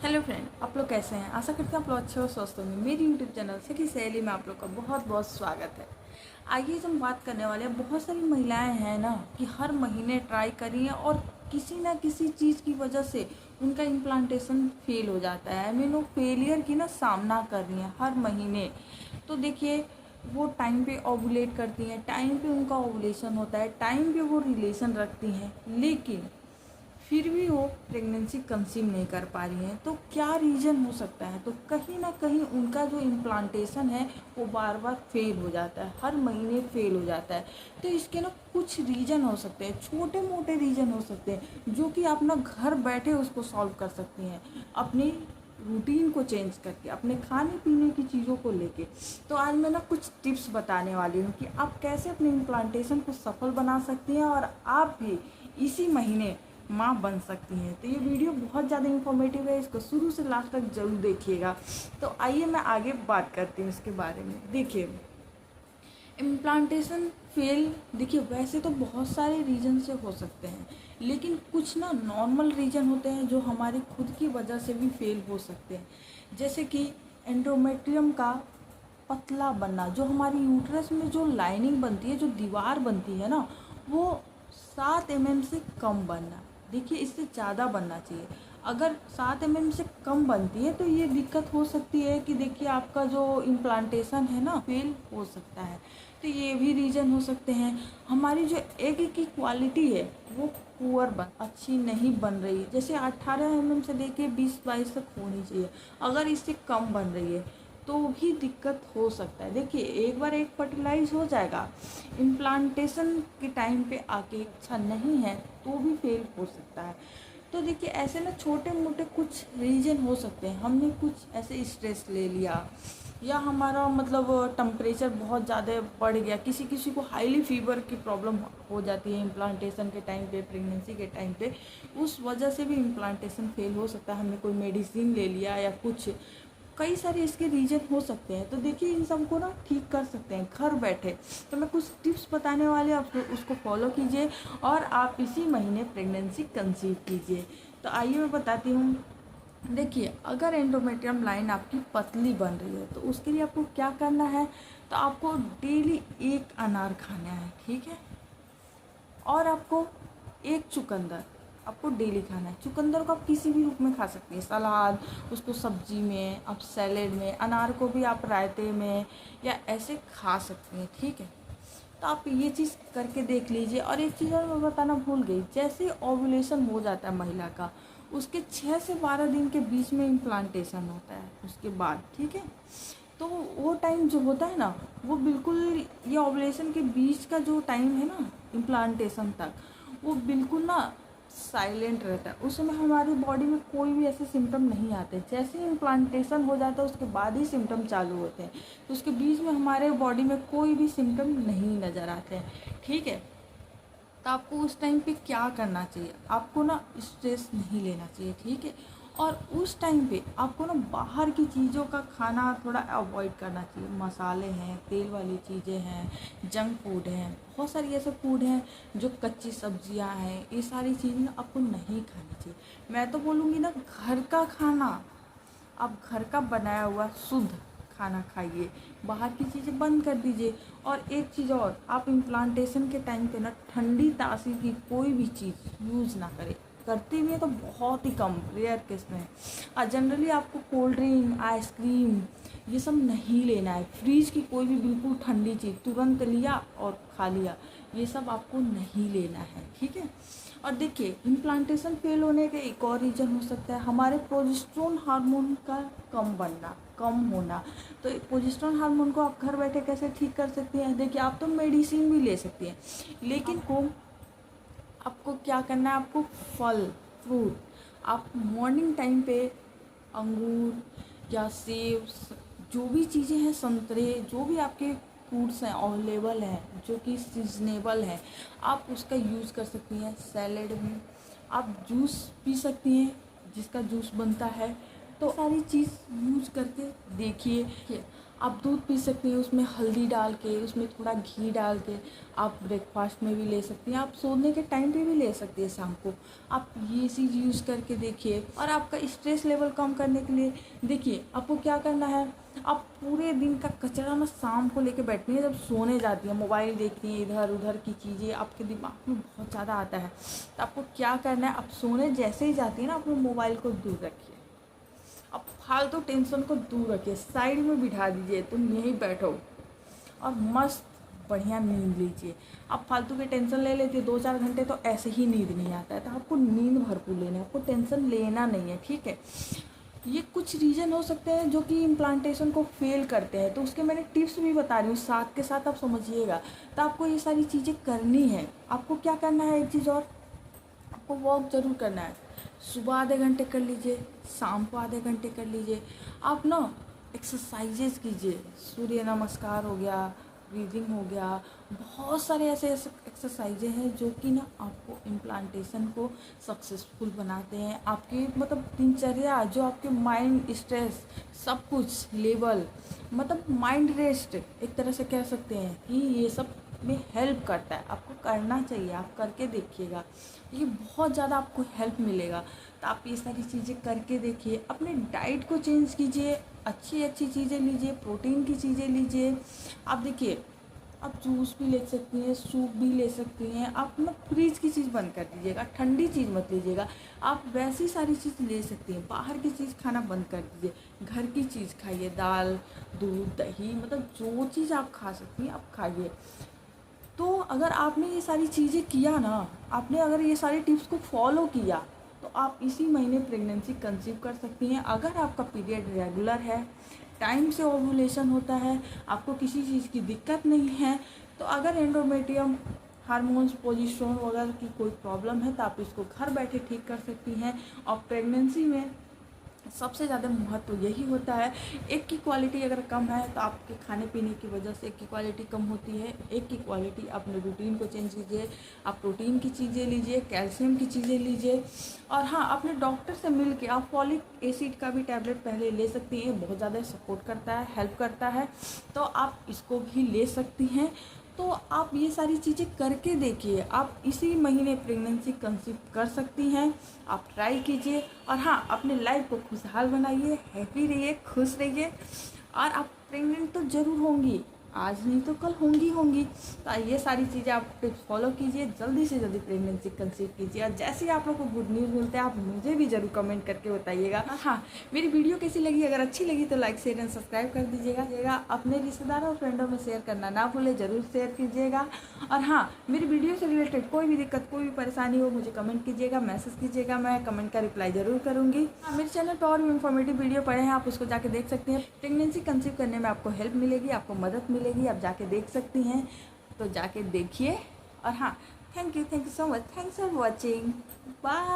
Hello friend, आप लोग कैसे हैं। आशा करते हैं आप लोग अच्छे और स्वस्थ होंगे। मेरी यूट्यूब चैनल सखी सहेली में आप लोग का बहुत बहुत स्वागत है। आइए हम बात करने वाले हैं, बहुत सारी महिलाएं हैं ना कि हर महीने ट्राई करी हैं और किसी ना किसी चीज़ की वजह से उनका इम्प्लांटेशन फेल हो जाता है। आई मीन वो फेलियर की ना सामना कर रही हैं हर महीने। तो देखिए, वो टाइम पे ओवुलेट करती हैं, टाइम पे उनका ओवुलेशन होता है, टाइम पे वो रिलेशन रखती हैं, लेकिन फिर भी वो प्रेगनेंसी कंसीव नहीं कर पा रही हैं। तो क्या रीज़न हो सकता है? तो कहीं ना कहीं उनका जो इम्प्लांटेशन है वो बार बार फेल हो जाता है, हर महीने फेल हो जाता है। तो इसके ना कुछ रीज़न हो सकते हैं, छोटे मोटे रीज़न हो सकते हैं, जो कि आप ना घर बैठे उसको सॉल्व कर सकती हैं अपनी रूटीन को चेंज करके, अपने खाने पीने की चीज़ों को लेके। तो आज मैं ना कुछ टिप्स बताने वाली हूँ कि आप कैसे अपने इम्प्लांटेशन को सफल बना सकती हैं और आप भी इसी महीने माँ बन सकती हैं। तो ये वीडियो बहुत ज़्यादा इन्फॉर्मेटिव है, इसको शुरू से लास्ट तक जरूर देखिएगा। तो आइए मैं आगे बात करती हूँ इसके बारे में। देखिए, इम्प्लांटेशन फेल, देखिए वैसे तो बहुत सारे रीज़न से हो सकते हैं, लेकिन कुछ ना नॉर्मल रीज़न होते हैं जो हमारी खुद की वजह से भी फेल हो सकते हैं। जैसे कि एंडोमेट्रियम का पतला बनना, जो हमारी यूट्रस में जो लाइनिंग बनती है, जो दीवार बनती है ना, वो 7 mm से कम बनना। देखिए, इससे ज़्यादा बनना चाहिए। अगर 7 mm से कम बनती है तो ये दिक्कत हो सकती है कि देखिए आपका जो इम्प्लांटेशन है ना फेल हो सकता है। तो ये भी रीज़न हो सकते हैं। हमारी जो एग की क्वालिटी है वो पुअर अच्छी नहीं बन रही है। जैसे 18 mm से लेके 20-22 तक होनी चाहिए, अगर इससे कम बन रही है तो भी दिक्कत हो सकता है। देखिए, एक बार एक फर्टिलाइज हो जाएगा, इम्प्लांटेशन के टाइम पे आके अच्छा नहीं है तो भी फेल हो सकता है। तो देखिए, ऐसे ना छोटे मोटे कुछ रीजन हो सकते हैं। हमने कुछ ऐसे स्ट्रेस ले लिया, या हमारा मतलब टेम्परेचर बहुत ज़्यादा बढ़ गया, किसी किसी को हाईली फीवर की प्रॉब्लम हो जाती है इम्प्लांटेशन के टाइम पे, प्रेगनेंसी के टाइम पे, उस वजह से भी इम्प्लांटेशन फेल हो सकता है। हमने कोई मेडिसिन ले लिया या कुछ, कई सारे इसके रीजन हो सकते हैं। तो देखिए, इन सबको ना ठीक कर सकते हैं घर बैठे। तो मैं कुछ टिप्स बताने वाले, आप उसको फॉलो कीजिए और आप इसी महीने प्रेगनेंसी कंसीव कीजिए। तो आइए मैं बताती हूँ। देखिए, अगर एंडोमेट्रियम लाइन आपकी पतली बन रही है तो उसके लिए आपको क्या करना है। तो आपको डेली एक अनार खाना है, ठीक है, और आपको एक चुकंदर आपको डेली खाना है। चुकंदर को आप किसी भी रूप में खा सकते हैं, सलाद, उसको सब्जी में, आप सैलेड में, अनार को भी आप रायते में या ऐसे खा सकते हैं, ठीक है। तो आप ये चीज़ करके देख लीजिए। और एक चीज़ और मैं बताना भूल गई, जैसे ओव्यूलेशन हो जाता है महिला का, उसके 6 से 12 दिन के बीच में इम्प्लांटेशन होता है उसके बाद, ठीक है। तो वो टाइम जो होता है ना, वो बिल्कुल, ये ओव्यूलेशन के बीच का जो टाइम है ना इम्प्लांटेशन तक, वो बिल्कुल ना साइलेंट रहता है। उस समय हमारी बॉडी में कोई भी ऐसे सिम्टम नहीं आते। जैसे ही इम्प्लांटेशन हो जाता है उसके बाद ही सिम्टम चालू होते हैं। तो उसके बीच में हमारे बॉडी में कोई भी सिम्टम नहीं नज़र आते हैं, ठीक है। तो आपको उस टाइम पे क्या करना चाहिए, आपको ना स्ट्रेस नहीं लेना चाहिए, ठीक है। और उस टाइम पे आपको ना बाहर की चीज़ों का खाना थोड़ा अवॉइड करना चाहिए। मसाले हैं, तेल वाली चीज़ें हैं, जंक फूड हैं, बहुत सारी ऐसे फूड हैं, जो कच्ची सब्जियां हैं, ये सारी चीज़ें आपको नहीं खानी चाहिए। मैं तो बोलूँगी ना, घर का खाना, आप घर का बनाया हुआ शुद्ध खाना खाइए, बाहर की चीज़ें बंद कर दीजिए। और एक चीज़ और, आप इम्प्लांटेशन के टाइम पे ना ठंडी तासीर की कोई भी चीज़ यूज़ ना करें। करते भी हैं तो बहुत ही कम, रेयर केस में है। और जनरली आपको कोल्ड ड्रिंक, आइसक्रीम, ये सब नहीं लेना है। फ्रीज की कोई भी बिल्कुल ठंडी चीज़ तुरंत लिया और खा लिया, ये सब आपको नहीं लेना है, ठीक है। और देखिए, इम्प्लांटेशन फेल होने के एक और रीज़न हो सकता है हमारे प्रोजेस्टेरोन हार्मोन का कम बनना, कम होना। तो प्रोजेस्टेरोन हार्मोन को आप घर बैठे कैसे ठीक कर सकती हैं? देखिए, आप तो मेडिसिन भी ले सकती हैं, लेकिन आपको क्या करना है, आपको फल, फ्रूट, आप मॉर्निंग टाइम पे अंगूर या सेब, जो भी चीज़ें हैं, संतरे, जो भी आपके फ्रूट्स हैं अवेलेबल हैं, जो कि सीजनेबल हैं, आप उसका यूज़ कर सकती हैं। सैलेड में आप जूस पी सकती हैं, जिसका जूस बनता है तो सारी चीज़ यूज करके देखिए। आप दूध पी सकते हैं उसमें हल्दी डाल के, उसमें थोड़ा घी डाल के। आप ब्रेकफास्ट में भी ले सकती हैं, आप सोने के टाइम पे भी ले सकती हैं शाम को। आप ये चीज़ यूज़ करके देखिए। और आपका स्ट्रेस लेवल कम करने के लिए देखिए आपको क्या करना है, आप पूरे दिन का कचरा ना शाम को लेके बैठती हैं, जब सोने जाती हैं मोबाइल देखती हैं, इधर उधर की चीज़ें आपके दिमाग में बहुत ज़्यादा आता है। तो आपको क्या करना है, आप सोने जैसे ही जाती हैं ना अपने मोबाइल को दूर रखिए। अब फालतू टेंशन को दूर रखिए, साइड में बिठा दीजिए, तुम यहीं बैठो और मस्त बढ़िया नींद लीजिए। आप फालतू की टेंशन ले लेती है 2-4 घंटे तो ऐसे ही नींद नहीं आता है। तो आपको नींद भरपूर लेना है, आपको टेंशन लेना नहीं है, ठीक है। ये कुछ रीज़न हो सकते हैं जो कि इम्प्लांटेशन को फेल करते हैं, तो उसके मैंने टिप्स भी बता रही हूँ, साथ के साथ आप समझिएगा। तो आपको ये सारी चीज़ें करनी है। आपको क्या करना है, एक चीज़ और, आपको वॉक ज़रूर करना है। सुबह आधे घंटे कर लीजिए, शाम को आधे घंटे कर लीजिए। आप ना एक्सरसाइजेज कीजिए, सूर्य नमस्कार हो गया, ब्रीदिंग हो गया, बहुत सारे ऐसे ऐसे एक्सरसाइजें हैं जो कि ना आपको इम्प्लांटेशन को सक्सेसफुल बनाते हैं। आपकी मतलब दिनचर्या, जो आपके माइंड स्ट्रेस सब कुछ लेवल, मतलब माइंड रेस्ट एक तरह से कह सकते हैं कि ये सब में हेल्प करता है। आपको करना चाहिए, आप करके देखिएगा, ये बहुत ज़्यादा आपको हेल्प मिलेगा। तो आप ये सारी चीज़ें करके देखिए। अपने डाइट को चेंज कीजिए, अच्छी अच्छी चीज़ें लीजिए, प्रोटीन की चीज़ें लीजिए। आप देखिए, आप जूस भी ले सकती हैं, सूप भी ले सकती हैं। आप ना फ्रिज की चीज़ बंद कर दीजिएगा, ठंडी चीज़ मत लीजिएगा। आप वैसी सारी चीज़ ले सकती हैं, बाहर की चीज़ खाना बंद कर दीजिए, घर की चीज़ खाइए, दाल, दूध, दही, मतलब जो चीज़ आप खा सकती हैं आप खाइए। तो अगर आपने ये सारी चीज़ें किया ना, आपने अगर ये सारी टिप्स को फॉलो किया, तो आप इसी महीने प्रेगनेंसी कंसीव कर सकती हैं। अगर आपका पीरियड रेगुलर है, टाइम से ओव्यूलेशन होता है, आपको किसी चीज़ की दिक्कत नहीं है, तो अगर एंडोमेट्रियम, हार्मोन्स, प्रोजेस्टेरोन वगैरह की कोई प्रॉब्लम है तो आप इसको घर बैठे ठीक कर सकती हैं। और प्रेगनेंसी में सबसे ज़्यादा महत्व यही होता है, एक की क्वालिटी अगर कम है तो आपके खाने पीने की वजह से एक की क्वालिटी कम होती है। एक की क्वालिटी, अपने रूटीन को चेंज कीजिए, आप प्रोटीन की चीज़ें लीजिए, कैल्शियम की चीज़ें लीजिए। और हाँ, अपने डॉक्टर से मिल के आप फॉलिक एसिड का भी टैबलेट पहले ले सकती हैं, बहुत ज़्यादा सपोर्ट करता है, हेल्प करता है, तो आप इसको भी ले सकती हैं। तो आप ये सारी चीज़ें करके देखिए, आप इसी महीने प्रेगनेंसी कंसीव कर सकती हैं। आप ट्राई कीजिए और हाँ, अपने लाइफ को खुशहाल बनाइए, हैप्पी रहिए, खुश रहिए। और आप प्रेग्नेंट तो ज़रूर होंगी, आज नहीं तो कल होंगी। तो ये सारी चीज़ें आप टिप्स फॉलो कीजिए, जल्दी से जल्दी प्रेगनेंसी कंसीव कीजिए। और जैसे ही आप लोग को गुड न्यूज़ मिलते हैं आप मुझे भी ज़रूर कमेंट करके बताइएगा। हाँ, मेरी वीडियो कैसी लगी, अगर अच्छी लगी तो लाइक शेयर एंड सब्सक्राइब कर दीजिएगा। अपने रिश्तेदारों और फ्रेंडों में शेयर करना ना भूलें, ज़रूर शेयर कीजिएगा। और हाँ, मेरी वीडियो से रिलेटेड कोई भी दिक्कत, कोई भी परेशानी हो मुझे कमेंट कीजिएगा, मैसेज कीजिएगा, मैं कमेंट का रिप्लाई ज़रूर करूँगी। हाँ, मेरे चैनल पर और भी इन्फॉर्मेटिव वीडियो पड़े हैं, आप उसको जाके देख सकते हैं। प्रेगनेंसी कंसीव करने में आपको हेल्प मिलेगी, आपको मदद मिलेगी, आप जाके देख सकती हैं, तो जाके देखिए। और हाँ, thank you so much, thanks for watching, bye.